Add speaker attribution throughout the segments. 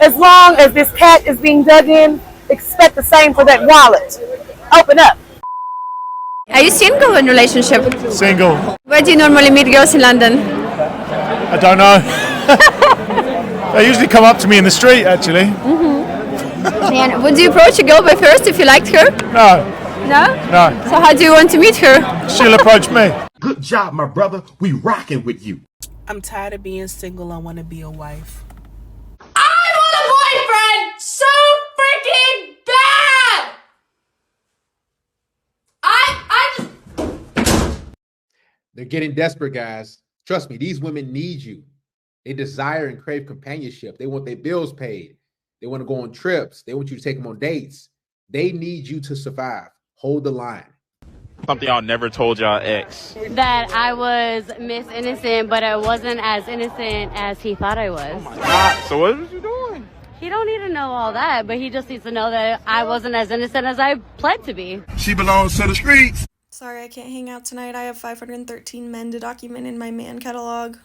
Speaker 1: As long as this cat is being dug in, expect the same for that wallet. Open up.
Speaker 2: Are you single in relationship?
Speaker 3: Single.
Speaker 2: Where do you normally meet girls in London?
Speaker 3: I don't know. They usually come up to me in the street, actually.
Speaker 2: And would you approach a girl by first if you liked her?
Speaker 3: No,
Speaker 2: No?
Speaker 3: no.
Speaker 2: So how do you want to meet her?
Speaker 3: She'll approach me.
Speaker 4: Good job, my brother. We rocking with you.
Speaker 5: I'm tired of being single. I want to be a wife.
Speaker 6: I want a boyfriend so freaking bad. I just.
Speaker 7: They're getting desperate, guys. Trust me, these women need you. They desire and crave companionship. They want their bills paid. They want to go on trips. They want you to take them on dates. They need you to survive. Hold the line.
Speaker 8: Something y'all never told y'all ex.
Speaker 9: That I was Miss Innocent, but I wasn't as innocent as he thought I was.
Speaker 8: Oh my God. So what was you doing?
Speaker 9: He don't need to know all that, but he just needs to know that I wasn't as innocent as I pled to be.
Speaker 4: She belongs to the streets.
Speaker 10: Sorry I can't hang out tonight. I have 513 men to document in my man catalog.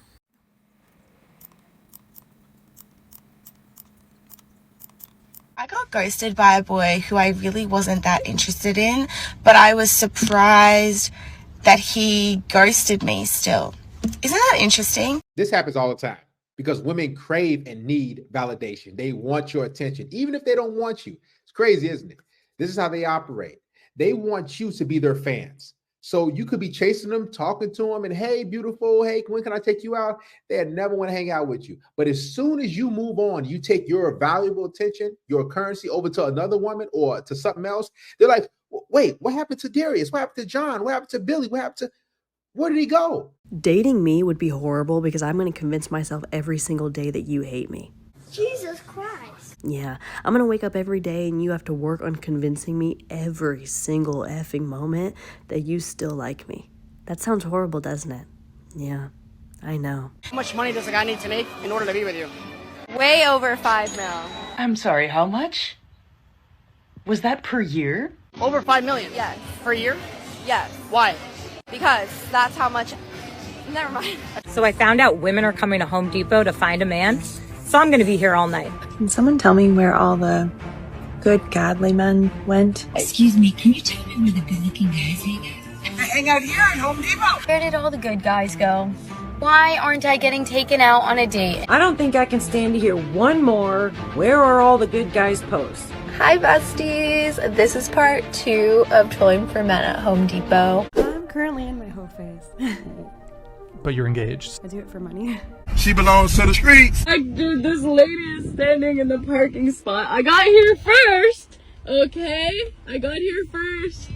Speaker 11: I got ghosted by a boy who I really wasn't that interested in, but I was surprised that he ghosted me still. Isn't that interesting?
Speaker 7: This happens all the time because women crave and need validation. They want your attention, even if they don't want you. It's crazy, isn't it? This is how they operate. They want you to be their fans. So you could be chasing them, talking to them, and hey, beautiful, hey, when can I take you out? They never want to hang out with you. But as soon as you move on, you take your valuable attention, your currency over to another woman or to something else. They're like, wait, what happened to Darius? What happened to John? What happened to Billy? Where did he go?
Speaker 12: Dating me would be horrible because I'm going to convince myself every single day that you hate me.
Speaker 6: Jesus Christ.
Speaker 12: Yeah, I'm going to wake up every day and you have to work on convincing me every single effing moment that you still like me. That sounds horrible, doesn't it? Yeah, I know.
Speaker 13: How much money does a guy need to make in order to be with you?
Speaker 2: Way over 5 mil.
Speaker 14: I'm sorry, how much? Was that per year?
Speaker 13: Over 5 million?
Speaker 2: Yes.
Speaker 13: Per year?
Speaker 2: Yes.
Speaker 13: Why?
Speaker 2: Because that's how much. Never mind.
Speaker 15: So I found out women are coming to Home Depot to find a man. So I'm going to be here all night.
Speaker 16: Can someone tell me where all the good, godly men went?
Speaker 17: Excuse me, can you tell me where the good-looking guys hang out?
Speaker 13: I hang out here at Home Depot.
Speaker 9: Where did all the good guys go? Why aren't I getting taken out on a date?
Speaker 18: I don't think I can stand to hear one more "Where are all the good guys" posts.
Speaker 19: Hi besties, this is part 2 of trolling for men at Home Depot.
Speaker 20: I'm currently in my hoe phase.
Speaker 6: But you're engaged.
Speaker 20: I do it for money.
Speaker 4: She belongs to the streets.
Speaker 3: Dude, this lady is standing in the parking spot. I got here first, okay? I got here first.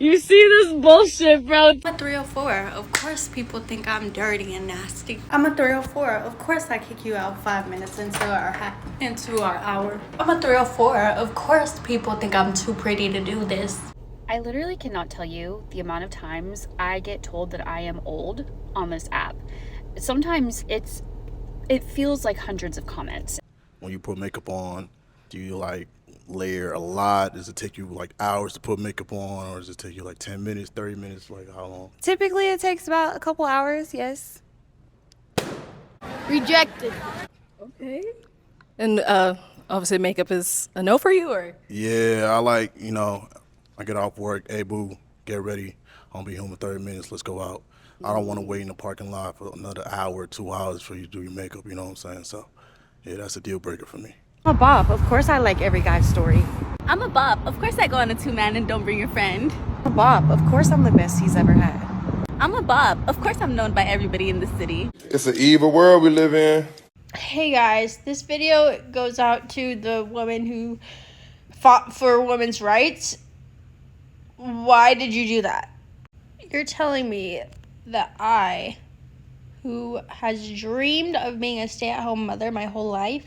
Speaker 3: You see this bullshit, bro?
Speaker 10: I'm a 304. Of course people think I'm dirty and nasty. I'm a 304. Of course I kick you out 5 minutes into our hour. I'm a 304. Of course people think I'm too pretty to do this.
Speaker 9: I literally cannot tell you the amount of times I get told that I am old on this app. Sometimes it feels like hundreds of comments.
Speaker 2: When you put makeup on, do you like layer a lot? Does it take you like hours to put makeup on, or does it take you like 10 minutes, 30 minutes? Like how long?
Speaker 20: Typically it takes about a couple hours, yes.
Speaker 19: Rejected.
Speaker 20: Okay. And obviously makeup is a no for you, or?
Speaker 2: Yeah, I like, I get off work, hey boo, get ready. I'll be home in 30 minutes, let's go out. I don't want to wait in the parking lot for another hour, 2 hours for you to do your makeup, you know what I'm saying? So, yeah, that's a deal breaker for me.
Speaker 15: I'm a bop. Of course I like every guy's story.
Speaker 9: I'm a bop. Of course I go on a 2-man and don't bring your friend.
Speaker 15: I'm a bop. Of course I'm the best he's ever had.
Speaker 9: I'm a bop. Of course I'm known by everybody in the city.
Speaker 4: It's an evil world we live in.
Speaker 10: Hey guys, this video goes out to the woman who fought for women's rights. Why did you do that? You're telling me that I, who has dreamed of being a stay-at-home mother my whole life,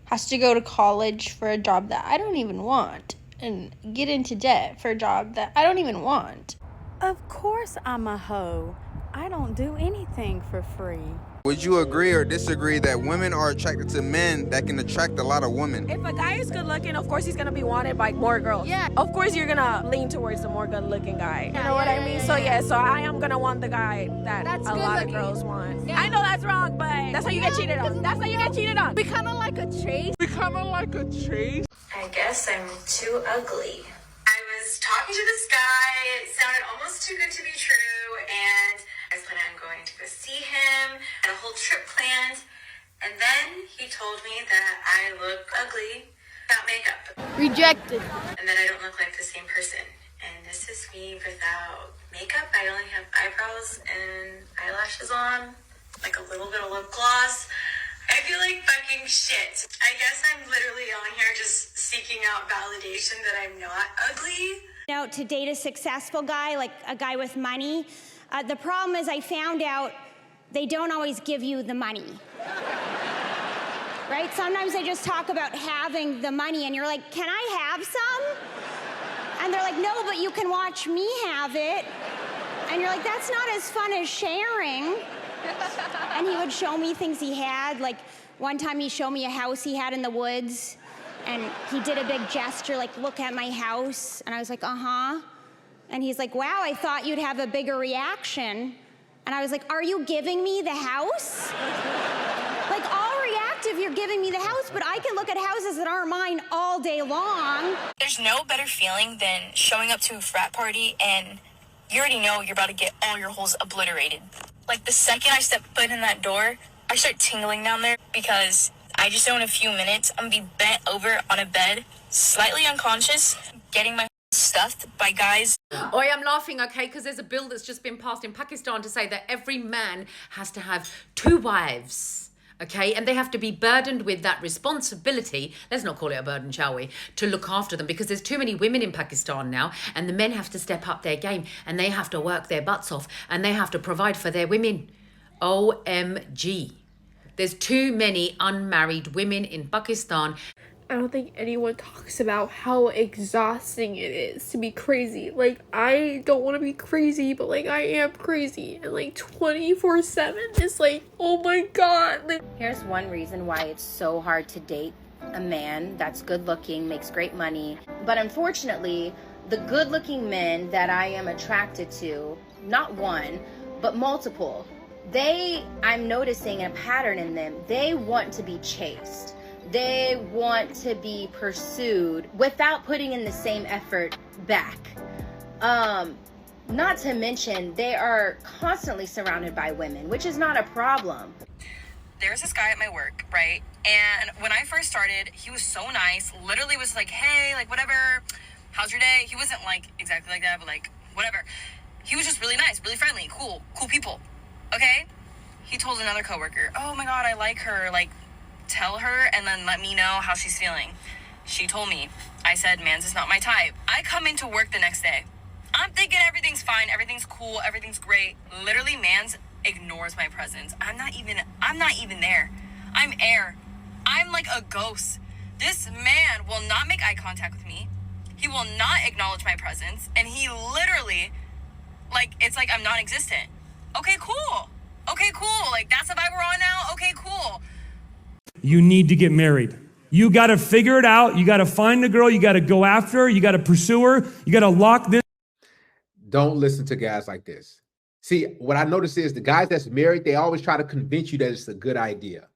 Speaker 10: has to go to college for a job that I don't even want and get into debt for a job that I don't even want.
Speaker 4: Of course I'm a hoe. I don't do anything for free.
Speaker 21: Would you agree or disagree that women are attracted to men that can attract a lot of women?
Speaker 18: If a guy is good looking, of course he's gonna be wanted by more girls. Yeah. Of course you're gonna lean towards the more good looking guy. You know what I mean? So yeah, so I am gonna want the guy that's a lot of girls want. Yeah. I know that's wrong, but that's how you get cheated on. That's how you get cheated on.
Speaker 6: We kind of like a chase.
Speaker 19: I guess I'm too ugly. I was talking to this guy. It sounded almost too good to be true, and I was planning on going to go see him. Had a whole trip planned, and then he told me that I look ugly without makeup.
Speaker 6: Rejected.
Speaker 19: And that I don't look like the same person. And this is me without makeup. I only have eyebrows and eyelashes on, like a little bit of lip gloss. I feel like fucking shit. I guess I'm literally on here just seeking out validation that I'm not ugly.
Speaker 22: Now, to date a successful guy, like a guy with money, the problem is I found out they don't always give you the money. Right? Sometimes they just talk about having the money and you're like, can I have some? And they're like, no, but you can watch me have it. And you're like, that's not as fun as sharing. And he would show me things he had. Like one time he showed me a house he had in the woods and he did a big gesture, like, look at my house. And I was like, uh-huh. And he's like, wow, I thought you'd have a bigger reaction. And I was like, are you giving me the house? Like, I'll react if you're giving me the house, but I can look at houses that aren't mine all day long.
Speaker 11: There's no better feeling than showing up to a frat party and you already know you're about to get all your holes obliterated. Like the second I step foot in that door, I start tingling down there because I just know in a few minutes I'm gonna be bent over on a bed, slightly unconscious, getting my stuffed by guys.
Speaker 23: I am laughing, okay, because there's a bill that's just been passed in Pakistan to say that every man has to have 2 wives. Okay, and they have to be burdened with that responsibility, let's not call it a burden, shall we, to look after them, because there's too many women in Pakistan now, and the men have to step up their game, and they have to work their butts off, and they have to provide for their women. OMG. There's too many unmarried women in Pakistan.
Speaker 3: I don't think anyone talks about how exhausting it is to be crazy. Like, I don't want to be crazy, but like, I am crazy. And like 24/7 is like, oh my God. Like,
Speaker 24: here's one reason why it's so hard to date a man that's good looking, makes great money. But unfortunately, the good looking men that I am attracted to, not one, but multiple, I'm noticing a pattern in them. They want to be chased. They want to be pursued without putting in the same effort back. Not to mention, they are constantly surrounded by women, which is not a problem.
Speaker 11: There's this guy at my work, right? And when I first started, he was so nice. Literally was like, hey, like, whatever, how's your day? He wasn't like exactly like that, but like, whatever. He was just really nice, really friendly, cool people, okay? He told another coworker, oh my God, I like her, like, tell her and then let me know how she's feeling. She told me. I said, man's is not my type. I come into work the next day. I'm thinking everything's fine, everything's cool, everything's great. Literally, man's ignores my presence. I'm not even there. I'm air. I'm like a ghost. This man will not make eye contact with me. He will not acknowledge my presence. And he literally, like, it's like I'm non-existent. Okay, cool. Like, that's the vibe we're on now? Okay, cool.
Speaker 25: You need to get married. You got to figure it out. You got to find the girl. You got to go after her. You got to pursue her. You got to lock this.
Speaker 7: Don't listen to guys like this. See, what I notice is the guys that's married, they always try to convince you that it's a good idea.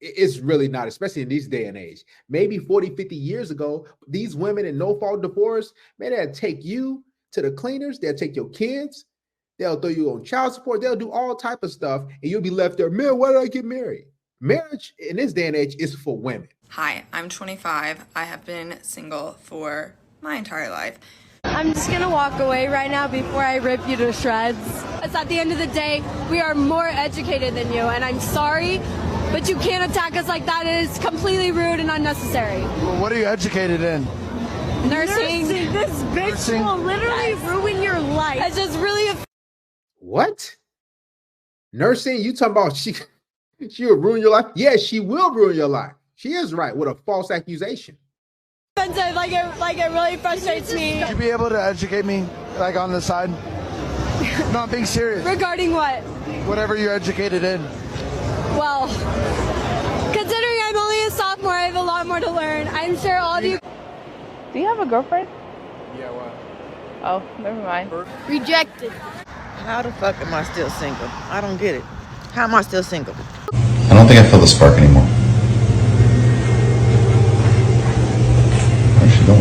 Speaker 7: It's really not, especially in this day and age. Maybe 40, 50 years ago, these women in no-fault divorce, man, they'll take you to the cleaners. They'll take your kids. They'll throw you on child support. They'll do all type of stuff, and you'll be left there, man, why did I get married? Marriage in this day and age is for women.
Speaker 26: Hi, I'm 25. I have been single for my entire life.
Speaker 10: I'm just gonna walk away right now before I rip you to shreds. It's at the end of the day, we are more educated than you, and I'm sorry, but you can't attack us like that. It is completely rude and unnecessary.
Speaker 27: Well, what are you educated in?
Speaker 10: Nursing. This bitch will literally ruin your life. It's just really
Speaker 7: What? Nursing? You talking about she will ruin your life? Yeah, she will ruin your life. She is right with a false accusation.
Speaker 10: Like it really frustrates me.
Speaker 27: Would you be able to educate me, like, on the side? No, I'm being serious.
Speaker 10: Regarding what?
Speaker 27: Whatever you're educated in.
Speaker 6: Well, considering I'm only a sophomore, I have a lot more to learn. I'm sure all of you.
Speaker 1: Do you have a girlfriend?
Speaker 5: Yeah, why?
Speaker 1: Oh, never mind.
Speaker 6: Rejected.
Speaker 8: How the fuck am I still single? I don't get it. How am I still single?
Speaker 12: I don't think I feel the spark anymore. Where's she going?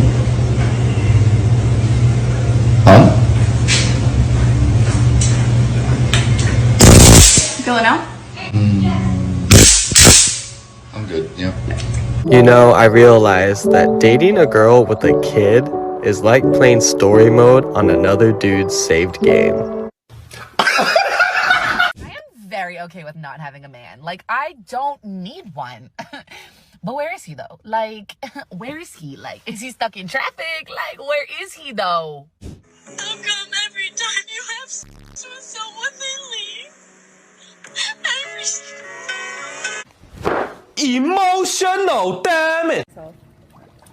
Speaker 12: Huh?
Speaker 14: Feeling out?
Speaker 12: I'm good, yeah.
Speaker 16: You know, I realized that dating a girl with a kid is like playing story mode on another dude's saved game.
Speaker 17: I am very okay with not having a man. Like, I don't need one. But where is he, though? Like, where is he? Like, is he stuck in traffic? Like, where is he, though?
Speaker 19: How come every time you have sex with someone, they leave?
Speaker 28: Emotional, damn it!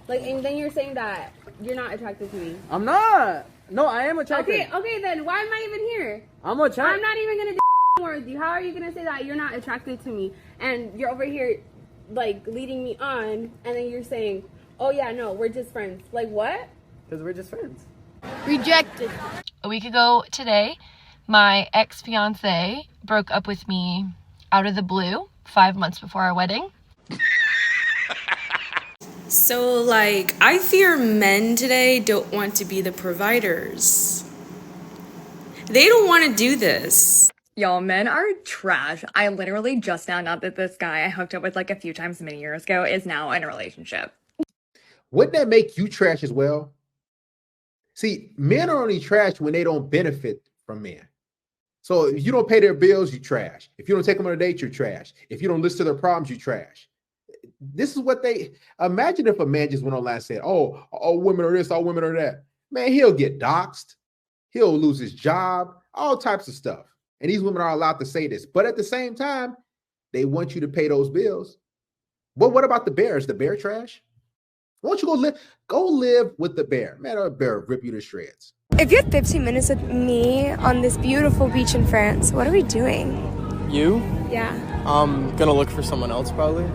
Speaker 18: Like, and then you're saying that you're not attracted to me.
Speaker 13: I'm not. No, I am attracted.
Speaker 18: Okay, then why am I even here?
Speaker 13: I'm attracted.
Speaker 18: I'm not even gonna more with you. How are you gonna say that you're not attracted to me and you're over here, like, leading me on, and then you're saying, oh yeah, no, we're just friends. Like, what?
Speaker 13: Because we're just friends.
Speaker 18: Rejected.
Speaker 29: A week ago today, my ex-fiance broke up with me out of the blue 5 months before our wedding.
Speaker 30: So, like, I fear men today don't want to be the providers. They don't want to do this.
Speaker 31: Y'all, men are trash. I literally just found out that this guy I hooked up with like a few times many years ago is now in a relationship.
Speaker 7: Wouldn't that make you trash as well? See, men are only trash when they don't benefit from men. So if you don't pay their bills, you trash. If you don't take them on a date, you're trash. If you don't listen to their problems, you trash. This is what they imagine if a man just went online and said, oh, all women are this, all women are that. Man, he'll get doxxed. He'll lose his job, all types of stuff. And these women are allowed to say this. But at the same time, they want you to pay those bills. But what about the bear? Is the bear trash? Why don't you go live with the bear? Man, a bear will rip you to shreds.
Speaker 32: If you had 15 minutes with me on this beautiful beach in France, what are we doing?
Speaker 13: You?
Speaker 32: Yeah.
Speaker 13: I'm gonna look for someone else probably.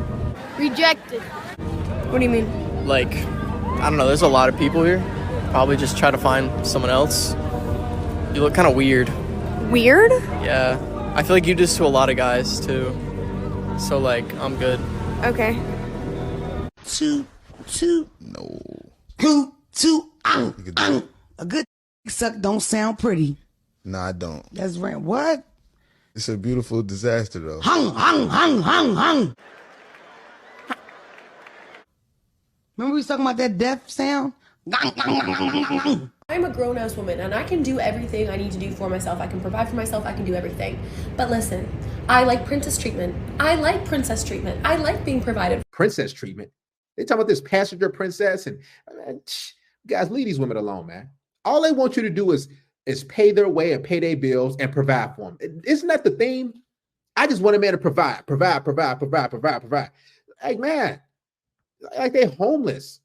Speaker 6: Rejected.
Speaker 32: What do you mean?
Speaker 13: Like, I don't know, there's a lot of people here. Probably just try to find someone else. You look kind of weird.
Speaker 32: Weird?
Speaker 13: Yeah. I feel like you do this to a lot of guys too. So like, I'm good.
Speaker 32: Okay.
Speaker 33: No. A good suck don't sound pretty.
Speaker 34: Nah, I don't.
Speaker 33: That's right. What?
Speaker 34: It's a beautiful disaster, though.
Speaker 33: Hung. Remember we was talking about that death sound?
Speaker 35: I'm a grown-ass woman and I can do everything I need to do for myself. I can provide for myself. I can do everything. But listen, I like princess treatment. I like princess treatment. I like being provided.
Speaker 7: Princess treatment? They talking about this passenger princess and guys, leave these women alone, man. All they want you to do is pay their way and pay their bills and provide for them. Isn't that the theme? I just want a man to provide. Hey, man, like they're homeless.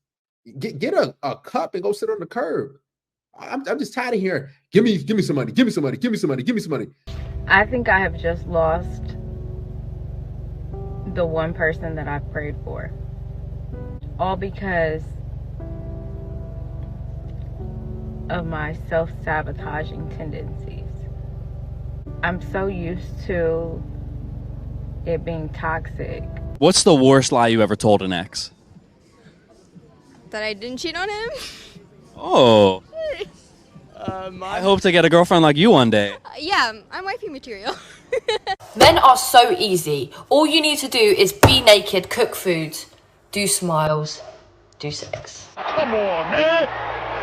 Speaker 7: Get a cup and go sit on the curb. I'm just tired of hearing, give me some money, give me some money, give me some money, give me some money.
Speaker 31: I think I have just lost the one person that I've prayed for. All because of my self-sabotaging tendencies. I'm so used to it being toxic.
Speaker 35: What's the worst lie you ever told an ex?
Speaker 6: That I didn't cheat on him?
Speaker 35: Oh. I hope to get a girlfriend like you one day.
Speaker 6: Yeah, I'm wifey material.
Speaker 36: Men are so easy. All you need to do is be naked, cook food, do smiles, do sex.
Speaker 4: Come on, man.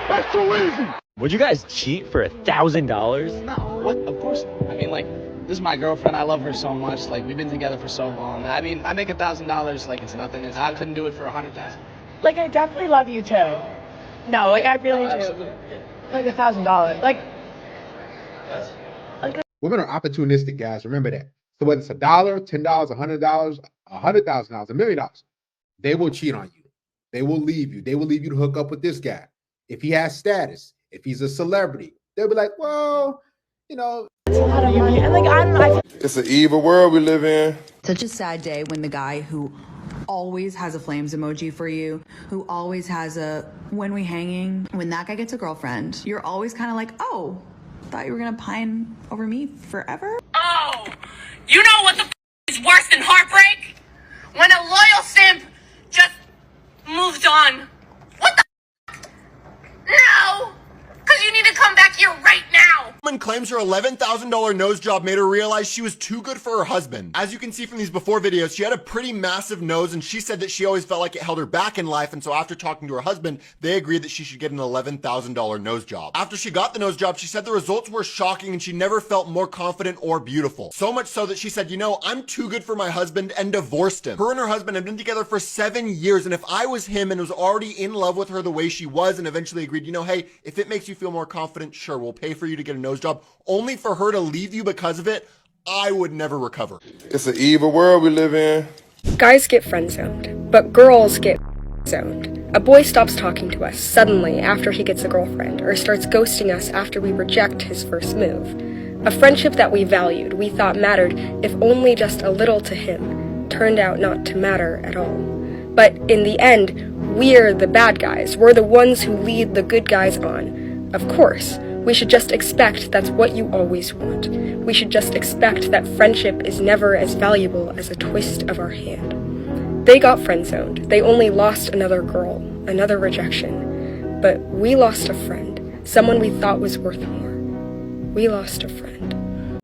Speaker 4: That's too easy.
Speaker 37: Would you guys cheat for $1,000?
Speaker 38: No, what? Of course not. I mean, like, this is my girlfriend. I love her so much. Like, we've been together for so long. I mean, I make $1,000 like it's nothing. I couldn't do it for $100,000.
Speaker 39: Like, I definitely love you too. No, like, I really do.
Speaker 38: Absolutely.
Speaker 39: Like $1,000. Like
Speaker 7: Women are opportunistic, guys. Remember that. So whether it's $1, $10, $100, $100,000, $1 million, they will cheat on you. They will leave you. They will leave you to hook up with this guy. If he has status, if he's a celebrity, they'll be like, well, you know.
Speaker 35: It's a lot of money. And like, I don't know.
Speaker 34: It's an evil world we live in.
Speaker 1: Such a sad day when the guy who always has a flames emoji for you, who always has a when we hanging, when that guy gets a girlfriend, you're always kind of like, oh, thought you were gonna pine over me forever?
Speaker 17: Oh, you know what the is worse than heartbreak? When a loyal simp just moved on. What the No! Because you need to come back here right now!
Speaker 2: Woman claims her $11,000 nose job made her realize she was too good for her husband. As you can see from these before videos, she had a pretty massive nose, and she said that she always felt like it held her back in life, and so after talking to her husband, they agreed that she should get an $11,000 nose job. After she got the nose job, she said the results were shocking and she never felt more confident or beautiful. So much so that she said, you know, I'm too good for my husband, and divorced him. Her and her husband had been together for 7 years, and if I was him and was already in love with her the way she was and eventually agreed, you know, hey, if it makes you feel more confident, sure, we'll pay for you to get a nose job, only for her to leave you because of it, I would never recover.
Speaker 34: It's an evil world we live in.
Speaker 30: Guys get friend-zoned, but girls get zoned. A boy stops talking to us suddenly after he gets a girlfriend, or starts ghosting us after we reject his first move. A friendship that we valued, we thought mattered, if only just a little to him, turned out not to matter at all. But in the end, we're the bad guys. We're the ones who lead the good guys on. Of course, we should just expect that's what you always want. We should just expect that friendship is never as valuable as a twist of our hand. They got friend-zoned. They only lost another girl, another rejection. But we lost a friend, someone we thought was worth more. We lost a friend.